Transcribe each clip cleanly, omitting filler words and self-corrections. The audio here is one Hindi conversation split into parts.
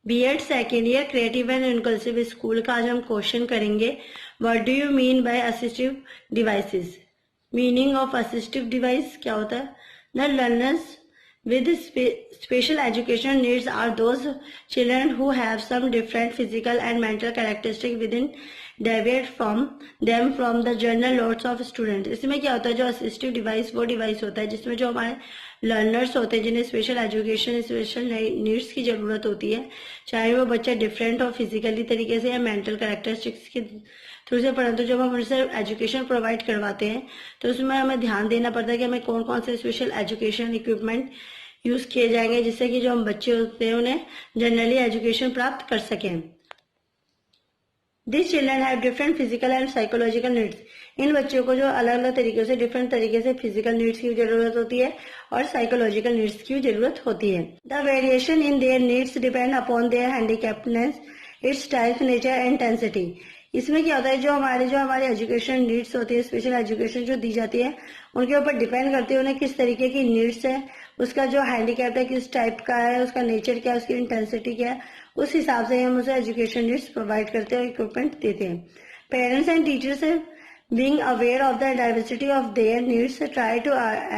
BEd second year creative and inclusive school का आज हम क्वेश्चन करेंगे। What do you mean by assistive devices? Meaning of assistive device क्या होता है? The learners with special education needs are those children who have some different physical and mental characteristics within deviate from them from the general lots of students। इसमें क्या होता है, जो असिस्टिव डिवाइस वो डिवाइस होता है जिसमें जो हमारे लर्नर्स होते हैं जिन्हें स्पेशल एजुकेशन स्पेशल नीड्स की जरूरत होती है, चाहे वो बच्चा डिफरेंट हो फिजिकली तरीके से या मेंटल कैरेक्टरिस्टिक्स के थ्रू से, परंतु जब हम उनसे एजुकेशन प्रोवाइड करवाते हैं तो उसमें हमें ध्यान देना पड़ता है कि हमें कौन कौन से स्पेशल एजुकेशन इक्विपमेंट यूज किए जाएंगे जिससे कि जो हम बच्चे होते हैं उन्हें जनरली एजुकेशन प्राप्त कर सकें। This children have different physical and psychological needs. इन बच्चों को जो अलग अलग तरीके से डिफरेंट तरीके से फिजिकल नीड्स की जरूरत होती है और साइकोलॉजिकल नीड्स की जरूरत होती है। The variation in their needs depend upon their handicappedness, its type, nature and intensity. इसमें क्या होता है, जो हमारे एजुकेशन नीड्स होती है, स्पेशल एजुकेशन जो दी जाती है उनके ऊपर डिपेंड करती है उन्हें किस तरीके की नीड्स है, उसका जो हैंडीकैप है किस टाइप का है, उसका नेचर क्या है, उसकी इंटेंसिटी क्या है, उस हिसाब से हम उसे एजुकेशन नीड्स प्रोवाइड करते हैं और इक्विपमेंट देते हैं। Parents and teachers being aware of the diversity of their needs try to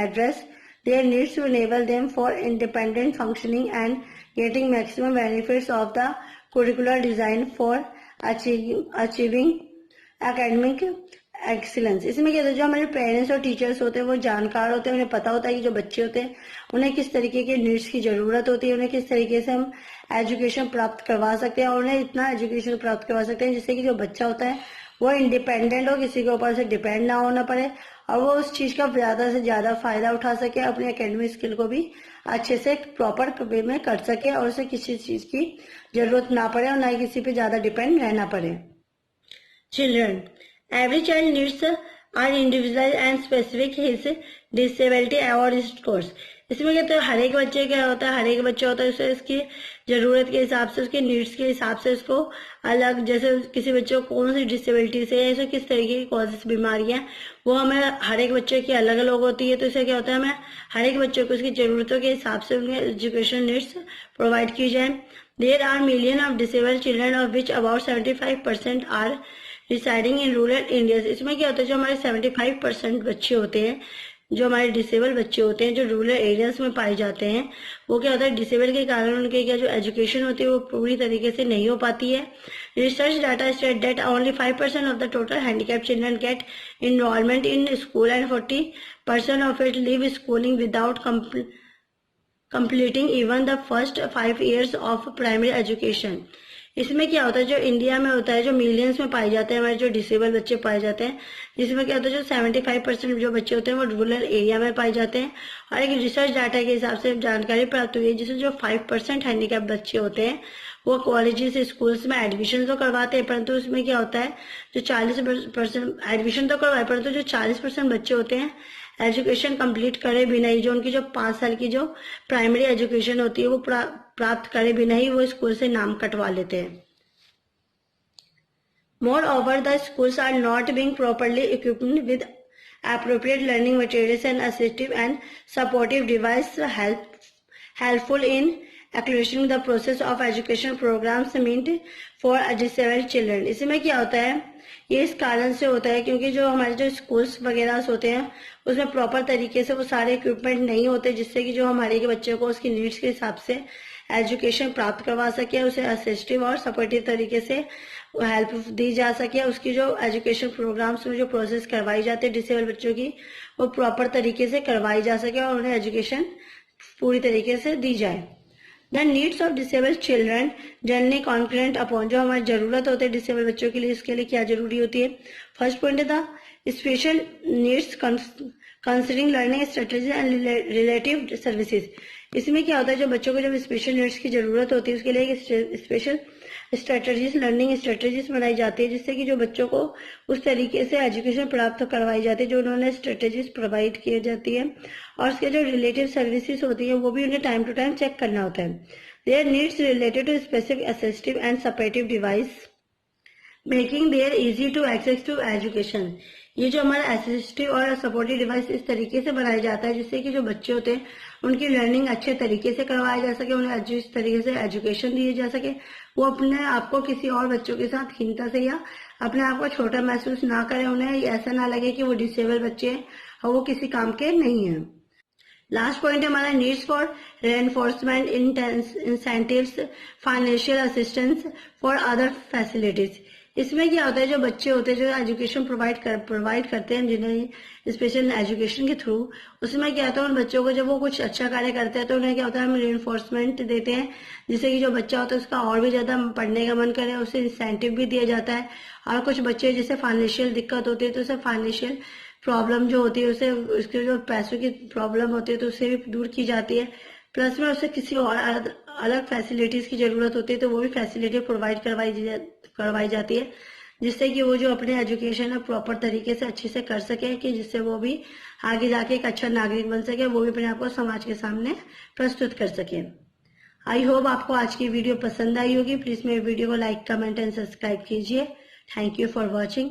address their needs to enable them for independent functioning and getting maximum benefits of the curricular design for achieving academic excellence। इसमें क्या होता है, जो हमारे पेरेंट्स और टीचर्स होते हैं वो जानकार होते हैं, उन्हें पता होता है कि जो बच्चे होते हैं उन्हें किस तरीके के नीड्स की जरूरत होती है, उन्हें किस तरीके से हम एजुकेशन प्राप्त करवा सकते हैं और उन्हें इतना एजुकेशन प्राप्त करवा सकते हैं जिससे कि जो बच्चा होता है वो इंडिपेंडेंट हो, किसी के ऊपर से डिपेंड ना होना पड़े और वो उस चीज का ज्यादा से ज्यादा फायदा उठा सके, अपने एकेडमिक स्किल को भी अच्छे से प्रॉपर वे में कर सके और उसे किसी चीज की जरूरत ना पड़े और ना ही किसी पे ज्यादा डिपेंड रहना पड़े। Children, every child needs are individual and specific his disability और इस कोर्स। इसमें क्या होता है, हर एक बच्चे क्या होता है, हर एक बच्चा होता है उसे उसकी जरूरत के हिसाब से, उसके नीड्स के हिसाब से उसको अलग, जैसे किसी बच्चे को कौन सी डिसेबिलिटी से है, किस तरीके की कॉजेस बीमारियां, वो हमें हर एक बच्चे की अलग अलग होती है। तो इससे क्या होता है, हमें हर एक बच्चे को उसकी जरूरतों के हिसाब से उनके एजुकेशन नीड्स प्रोवाइड की जाए। There are million of disabled children of which about 75% are residing in rural India. इसमें क्या होता है, जो हमारे 75% बच्चे होते हैं, जो हमारे डिसेबल बच्चे होते हैं जो रूरल एरियाज में पाए जाते हैं, वो क्या होता है, डिसेबल के कारण उनके क्या जो एजुकेशन होती है वो पूरी तरीके से नहीं हो पाती है। Research data state that only 5% of the total handicap children get enrolment in school and 40% of it leave schooling without completing even the first 5 years of primary education। इसमें क्या होता है, जो इंडिया में होता है, जो मिलियंस में पाए जाते हैं हमारे जो डिसेबल बच्चे पाए जाते हैं, जिसमें क्या होता है जो 75% जो बच्चे होते हैं वो रूरल एरिया में पाए जाते हैं। और एक रिसर्च डाटा के हिसाब से जानकारी प्राप्त हुई है जिसमें जो 5% हैंडीकैप बच्चे होते हैं वो कॉलेजेस स्कूल्स में एडमिशन तो करवाते हैं, परंतु उसमें क्या होता है, जो 40% एडमिशन तो करवाए परंतु जो 40% बच्चे होते हैं एजुकेशन कंप्लीट करे भी नहीं, जो उनकी जो 5 साल की जो प्राइमरी एजुकेशन होती है वो प्राप्त करे भी नहीं, वो स्कूल से नाम कटवा लेते हैं। Moreover, the schools are not being properly equipped with appropriate learning materials and assistive and supportive devices helpful in accelerating the process of education programs meant for disabled children। इसमें क्या होता है, ये इस कारण से होता है क्योंकि जो हमारे जो स्कूल्स वगैरह होते हैं उसमें प्रॉपर तरीके से वो सारे इक्विपमेंट नहीं होते जिससे कि जो हमारे के बच्चे को उसकी नीड्स के हिसाब से एजुकेशन प्राप्त करवा सके, उसे असिस्टिव और सपोर्टिव तरीके से हेल्प दी जा सके, उसकी जो एजुकेशन प्रोग्राम्स में जो प्रोसेस करवाई जाती है डिसेबल बच्चों की वो प्रॉपर तरीके से करवाई जा सके और उन्हें एजुकेशन पूरी तरीके से दी जाए। The needs of disable children generally confident upon, जो हमारी जरूरत होती है डिसेबल बच्चों के लिए, इसके लिए क्या जरूरी होती है। फर्स्ट पॉइंट है the special needs considering learning strategy and relative services. इसमें क्या होता है, जो बच्चों को जब स्पेशल नीड्स की जरूरत होती है उसके लिए एक स्पेशल स्ट्रेटेजीज, लर्निंग स्ट्रेटेजीज बनाई जाती है जिससे कि जो बच्चों को उस तरीके से एजुकेशन प्राप्त करवाई जाती है जो उन्होंने स्ट्रेटेजीज प्रोवाइड की जाती है। और उसके जो रिलेटिव सर्विसेज होती है वो भी उन्हें टाइम टू टाइम चेक करना होता है। Their needs related to specific assistive and supportive device making their easy to access to education. ये जो हमारा असिस्टिव और सपोर्टिव डिवाइस इस तरीके से बनाया जाता है जिससे कि जो बच्चे होते हैं उनकी लर्निंग अच्छे तरीके से करवाया जा सके, उन्हें अच्छी तरीके से एजुकेशन दिए जा सके, वो अपने आप को किसी और बच्चों के साथ हीनता से या अपने आप को छोटा महसूस ना करें, उन्हें ऐसा ना लगे कि वो डिसेबल बच्चे हैं और वो किसी काम के नहीं है। लास्ट पॉइंट है हमारा needs for reinforcement, incentives, financial assistance for other facilities. इसमें क्या होता है, जो बच्चे होते हैं जो एजुकेशन प्रोवाइड करते हैं जिन्हें स्पेशल एजुकेशन के थ्रू, उसमें क्या होता है उन बच्चों को जब वो कुछ अच्छा कार्य करते हैं तो उन्हें क्या होता है हम रेनफोर्समेंट देते हैं, जिससे कि जो बच्चा होता है उसका और भी ज्यादा पढ़ने का मन करे, उसे इंसेंटिव भी दिया जाता है। और कुछ बच्चे जिसे फाइनेंशियल दिक्कत होती है तो उसे फाइनेंशियल प्रॉब्लम जो होती है उसे, उसके जो पैसों की प्रॉब्लम होती है तो उससे भी दूर की जाती है। प्लस में उसे किसी और अलग फैसिलिटीज की जरूरत होती है तो वो भी फैसिलिटी प्रोवाइड करवाई जाती है, जिससे कि वो जो अपने एजुकेशन है प्रॉपर तरीके से अच्छे से कर सके, कि जिससे वो भी आगे जाके एक अच्छा नागरिक बन सके, वो भी अपने आप को समाज के सामने प्रस्तुत कर सके। आई होप आपको आज की वीडियो पसंद आई होगी। प्लीज मेरे वीडियो को लाइक, कमेंट एंड सब्सक्राइब कीजिए। Thank you for watching.